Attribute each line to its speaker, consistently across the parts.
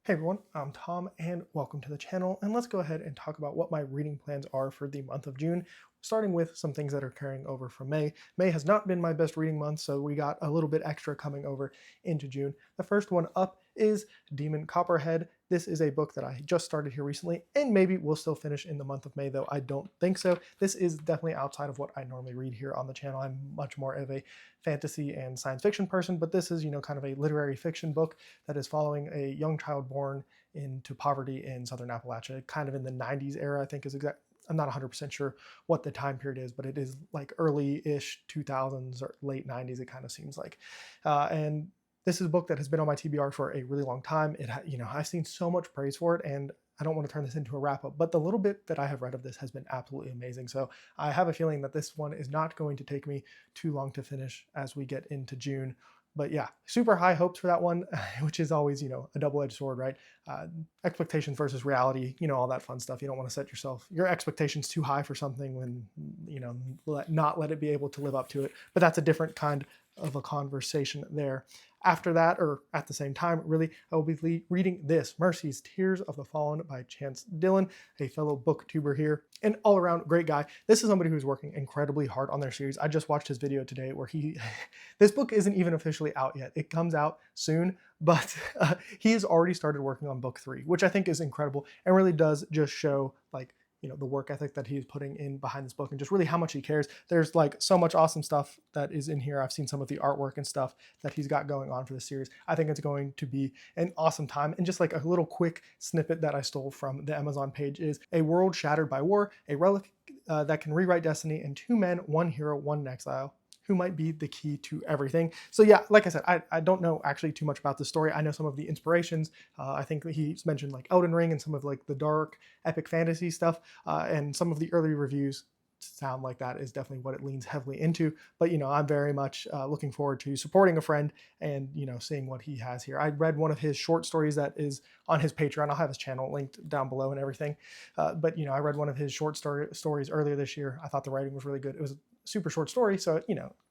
Speaker 1: Hey everyone, I'm Tom and welcome to the channel, and let's go ahead and talk about what my reading plans are for the month of June, starting with some things that are carrying over from May. May has not been my best reading month, so we got a little bit extra coming over into June. The first one up is Demon Copperhead. This is a book that I just started here recently, and maybe we'll still finish in the month of May, though I don't think so. This is definitely outside of what I normally read here on the channel. I'm much more of a fantasy and science fiction person, but this is, kind of a literary fiction book that is following a young child born into poverty in southern Appalachia, kind of in the 90s era, I think is exact. I'm not 100% sure what the time period is, but it is like early-ish 2000s or late 90s, it kind of seems like. And this is a book that has been on my TBR for a really long time. I've seen so much praise for it, and I don't want to turn this into a wrap up, but the little bit that I have read of this has been absolutely amazing. So I have a feeling that this one is not going to take me too long to finish as we get into June. But yeah, super high hopes for that one, which is always, a double-edged sword, right? Expectations versus reality, all that fun stuff. You don't want to set your expectations too high for something when, not let it be able to live up to it. But that's a different kind of a conversation there. After that, or at the same time, really, I will be reading this, Mercy's Tears of the Fallen by Chance Dillon, a fellow booktuber here, and all-around great guy. This is somebody who's working incredibly hard on their series. I just watched his video today where this book isn't even officially out yet. It comes out soon, but he has already started working on book 3, which I think is incredible and really does just show, the work ethic that he is putting in behind this book and just really how much he cares. There's so much awesome stuff that is in here. I've seen some of the artwork and stuff that he's got going on for the series. I think it's going to be an awesome time. And just like a little quick snippet that I stole from the Amazon page is a world shattered by war, a relic that can rewrite destiny, and 2 men, 1 hero, 1 exile, who might be the key to everything. So yeah, like I said, I don't know actually too much about the story. I know some of the inspirations. I think he's mentioned Elden Ring and some of the dark epic fantasy stuff, and some of the early reviews sound like that is definitely what it leans heavily into. But I'm very much looking forward to supporting a friend and seeing what he has here. I read one of his short stories that is on his Patreon. I'll have his channel linked down below and everything. But I read one of his short stories earlier this year. I thought the writing was really good. It was a super short story, so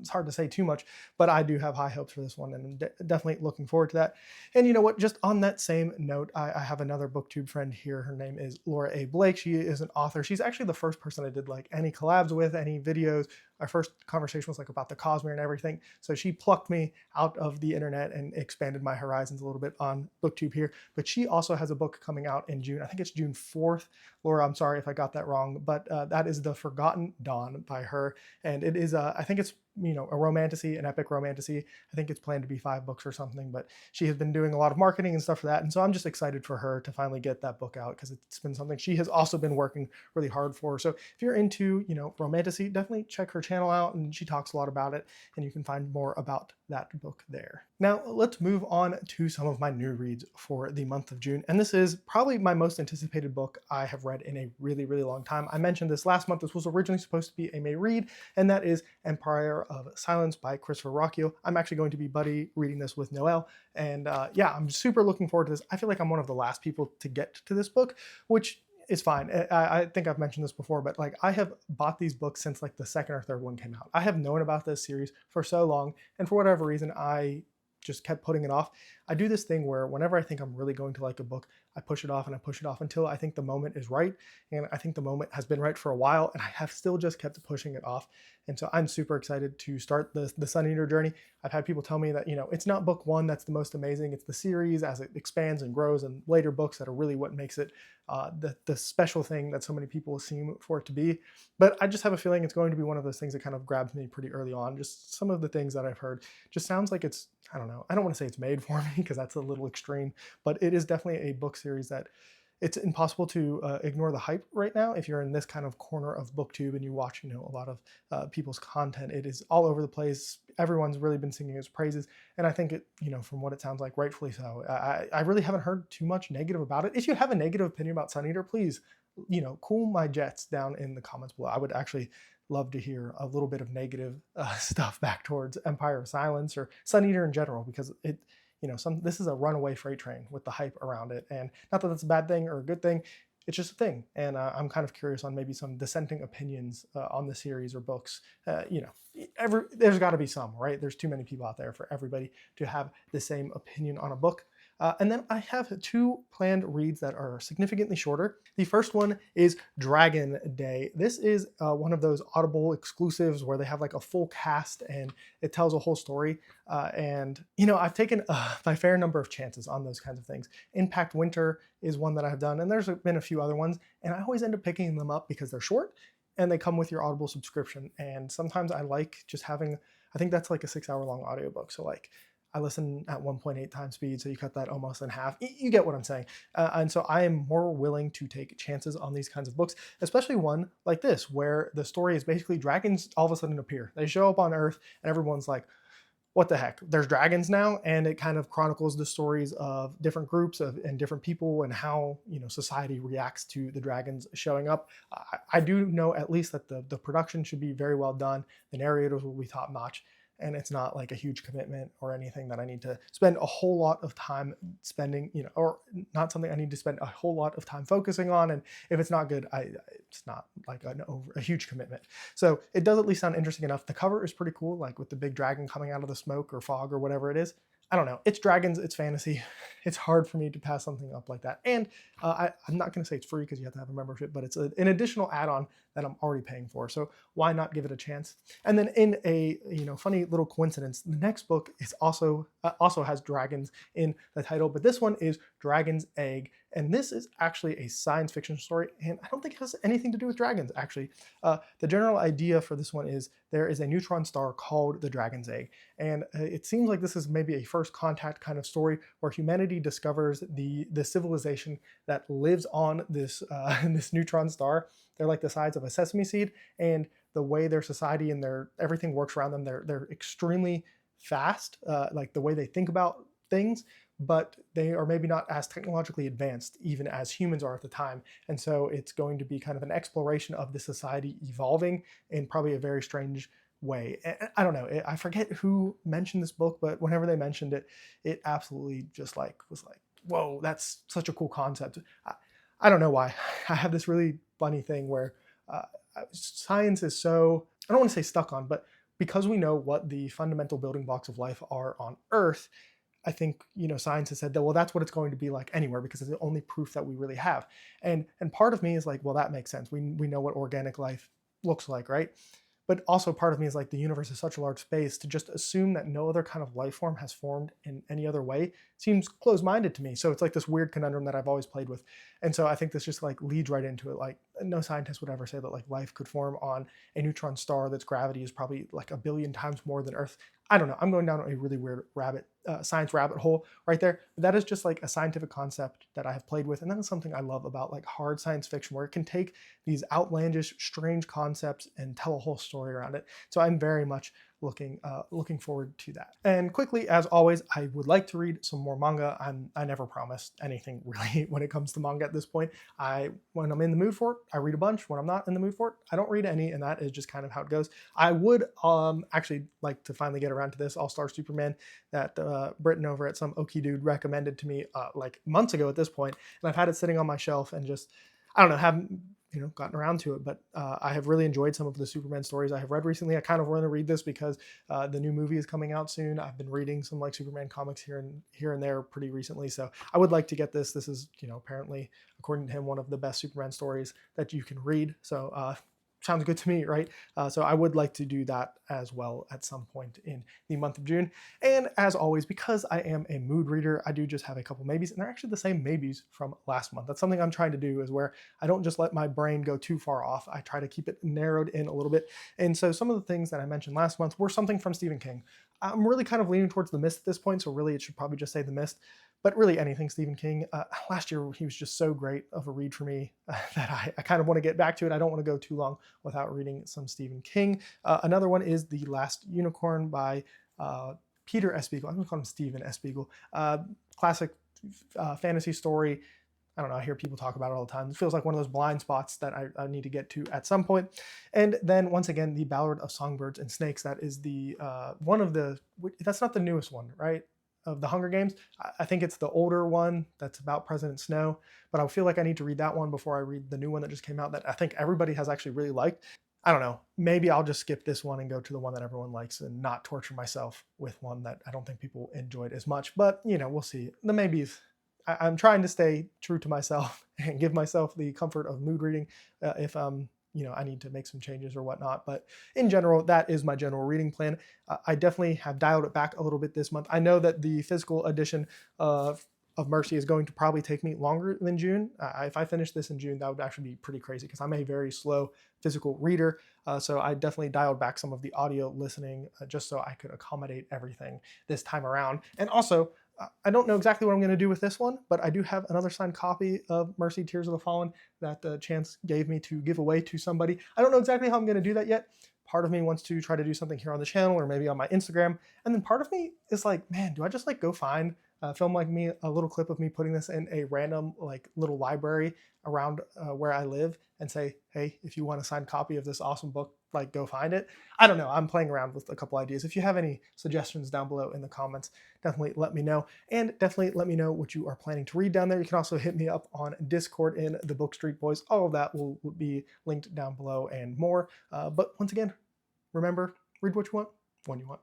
Speaker 1: it's hard to say too much, but I do have high hopes for this one, and I'm definitely looking forward to that. And you know what, just on that same note, I have another booktube friend here. Her name is Laura A. Blake. She is an author. She's actually the first person I did any collabs with, any videos. Our first conversation was about the Cosmere and everything. So she plucked me out of the internet and expanded my horizons a little bit on booktube here. But she also has a book coming out in June. I think it's June 4th. Laura, I'm sorry if I got that wrong, but that is The Forgotten Dawn by her. And it is, I think it's, a romantasy, an epic romantasy. I think it's planned to be 5 books or something, but she has been doing a lot of marketing and stuff for that. And so I'm just excited for her to finally get that book out because it's been something she has also been working really hard for. So if you're into, romantasy, definitely check her channel out, and she talks a lot about it, and you can find more about that book there. Now let's move on to some of my new reads for the month of June. And this is probably my most anticipated book I have read in a really, really long time. I mentioned this last month. This was originally supposed to be a May read, and that is Empire of Silence by Christopher Rocchio. I'm actually going to be buddy reading this with Noelle, and yeah, I'm super looking forward to this. I feel like I'm one of the last people to get to this book, which is fine. I think I've mentioned this before, but I have bought these books since the second or third one came out. I have known about this series for so long, and for whatever reason, I just kept putting it off. I do this thing where whenever I think I'm really going to like a book, I push it off and I push it off until I think the moment is right. And I think the moment has been right for a while, and I have still just kept pushing it off. And so I'm super excited to start the Sun Eater journey. I've had people tell me that, it's not book 1 that's the most amazing. It's the series as it expands and grows, and later books that are really what makes it the special thing that so many people seem for it to be. But I just have a feeling it's going to be one of those things that kind of grabs me pretty early on. Just some of the things that I've heard just sounds like it's, I don't know, I don't want to say it's made for me because that's a little extreme, but it is definitely a book series that it's impossible to ignore the hype right now. If you're in this kind of corner of booktube and you watch, a lot of people's content, it is all over the place. Everyone's really been singing its praises, and I think it, from what it sounds like, rightfully so. I really haven't heard too much negative about it. If you have a negative opinion about Sun Eater, please, cool my jets down in the comments below. I would actually love to hear a little bit of negative stuff back towards Empire of Silence or Sun Eater in general, because this is a runaway freight train with the hype around it. And not that that's a bad thing or a good thing, it's just a thing. And I'm kind of curious on maybe some dissenting opinions on the series or books. There's got to be some, right? There's too many people out there for everybody to have the same opinion on a book. And then I have two planned reads that are significantly shorter. The first one is Dragon Day. This is one of those Audible exclusives where they have like a full cast and it tells a whole story. And, I've taken my fair number of chances on those kinds of things. Impact Winter is one that I've done, and there's been a few other ones. And I always end up picking them up because they're short and they come with your Audible subscription. And sometimes I like just having, I think that's like a 6 hour long audiobook. So like I listen at 1.8 times speed, so you cut that almost in half. You get what I'm saying. And so I am more willing to take chances on these kinds of books, especially one like this, where the story is basically dragons all of a sudden appear. They show up on Earth, and everyone's like, what the heck, there's dragons now. And it kind of chronicles the stories of different groups and different people and how society reacts to the dragons showing up. I do know at least that the production should be very well done. The narrators will be top notch, and it's not like a huge commitment or anything that I need to spend a whole lot of time spending, or not something I need to spend a whole lot of time focusing on. And if it's not good, it's not like a huge commitment. So it does at least sound interesting enough. The cover is pretty cool, like with the big dragon coming out of the smoke or fog or whatever it is. I don't know. It's dragons. It's fantasy. It's hard for me to pass something up like that. And I'm not going to say it's free because you have to have a membership, but it's an additional add-on that I'm already paying for. So why not give it a chance? And then in a funny little coincidence, the next book is also has dragons in the title, but this one is Dragon's Egg. And this is actually a science fiction story, and I don't think it has anything to do with dragons, actually. The general idea for this one is there is a neutron star called the Dragon's Egg, and it seems like this is maybe a first contact kind of story where humanity discovers the civilization that lives on this this neutron star. They're like the size of a sesame seed, and the way their society and their everything works around them, they're extremely fast, like the way they think about things, but they are maybe not as technologically advanced even as humans are at the time. And so it's going to be kind of an exploration of the society evolving in probably a very strange way. I don't know, I forget who mentioned this book, but whenever they mentioned it, it absolutely just like was like, whoa, that's such a cool concept. I don't know why. I have this really funny thing where science is so, I don't want to say stuck on, but because we know what the fundamental building blocks of life are on Earth, I think science has said that, well, that's what it's going to be like anywhere because it's the only proof that we really have. And part of me is like, well, that makes sense. We know what organic life looks like, right? But also part of me is like, the universe is such a large space, to just assume that no other kind of life form has formed in any other way seems closed-minded to me. So it's like this weird conundrum that I've always played with. And so I think this just like leads right into it. Like no scientist would ever say that like life could form on a neutron star that's gravity is probably like 1 billion times more than Earth. I don't know. I'm going down a really weird science rabbit hole right there. But that is just like a scientific concept that I have played with. And that is something I love about like hard science fiction, where it can take these outlandish, strange concepts and tell a whole story around it. So I'm very much looking forward to that. And quickly, as always, I would like to read some more manga. I never promise anything really when it comes to manga at this point. When I'm in the mood for it, I read a bunch. When I'm not in the mood for it, I don't read any, and that is just kind of how it goes. I would actually like to finally get around to this All-Star Superman that Britton over at some Okie Dude recommended to me like months ago at this point, and I've had it sitting on my shelf and just, I don't know, haven't gotten around to it. But I have really enjoyed some of the Superman stories I have read recently. I kind of want to read this because the new movie is coming out soon. I've been reading some like Superman comics here and there pretty recently, so I would like to get this. This is apparently, according to him, one of the best Superman stories that you can read. So sounds good to me, right? So I would like to do that as well at some point in the month of June. And as always, because I am a mood reader, I do just have a couple maybes, and they're actually the same maybes from last month. That's something I'm trying to do, is where I don't just let my brain go too far off. I try to keep it narrowed in a little bit. And so some of the things that I mentioned last month were something from Stephen King. I'm really kind of leaning towards The Mist at this point, so really it should probably just say The Mist. But really anything Stephen King. Last year he was just so great of a read for me that I kind of want to get back to it. I don't want to go too long without reading some Stephen King. Another one is The Last Unicorn by Peter S. Beagle. I'm going to call him Stephen S. Beagle. Classic fantasy story. I don't know, I hear people talk about it all the time. It feels like one of those blind spots that I need to get to at some point. And then once again, The Ballad of Songbirds and Snakes. That is the one of the, that's not the newest one, right? Of the Hunger Games. I think it's the older one that's about President Snow, but I feel like I need to read that one before I read the new one that just came out that I think everybody has actually really liked. I don't know. Maybe I'll just skip this one and go to the one that everyone likes and not torture myself with one that I don't think people enjoyed as much. But, we'll see. The maybes. I'm trying to stay true to myself and give myself the comfort of mood reading if I need to make some changes or whatnot. But in general, that is my general reading plan. I definitely have dialed it back a little bit this month. I know that the physical edition of Mercy is going to probably take me longer than June. If I finish this in June, that would actually be pretty crazy because I'm a very slow physical reader. So I definitely dialed back some of the audio listening just so I could accommodate everything this time around. And also, I don't know exactly what I'm going to do with this one, but I do have another signed copy of Mercy Tears of the Fallen that Chance gave me to give away to somebody. I don't know exactly how I'm going to do that yet. Part of me wants to try to do something here on the channel or maybe on my Instagram. And then part of me is like, man, do I just like go find film like me, a little clip of me putting this in a random like little library around where I live and say, hey, if you want a signed copy of this awesome book, like go find it. I don't know. I'm playing around with a couple ideas. If you have any suggestions down below in the comments, definitely let me know. And definitely let me know what you are planning to read down there. You can also hit me up on Discord in the Book Street Boys. All of that will be linked down below and more. But once again, remember, read what you want when you want.